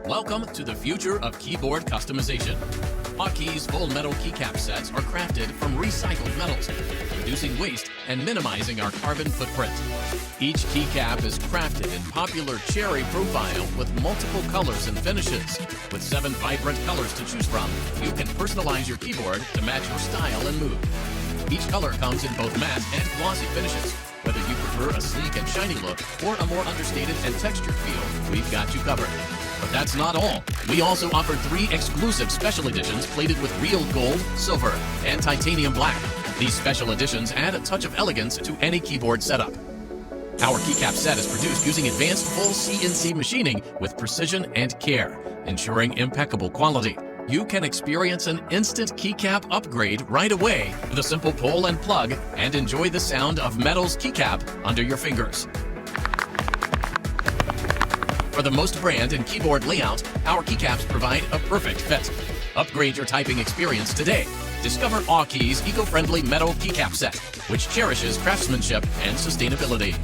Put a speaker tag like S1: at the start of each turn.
S1: Welcome to the future of keyboard customization. Awekeys full metal keycap sets are crafted from recycled metals, reducing waste and minimizing our carbon footprint. Each keycap is crafted in popular cherry profile with multiple colors and finishes. With 7 vibrant colors to choose from, you can personalize your keyboard to match your style and mood. Each color comes in both matte and glossy finishes. Whether you prefer a sleek and shiny look or a more understated and textured feel, we've got you covered. But that's not all. We also offer 3 exclusive special editions plated with real gold, silver, and titanium black. These special editions add a touch of elegance to any keyboard setup. Our keycap set is produced using advanced full CNC machining with precision and care, ensuring impeccable quality. You can experience an instant keycap upgrade right away with a simple pull and plug and enjoy the sound of metal's keycap under your fingers. For the most brand and keyboard layout, our keycaps provide a perfect fit. Upgrade your typing experience today. Discover Awekeys' eco-friendly metal keycap set, which cherishes craftsmanship and sustainability.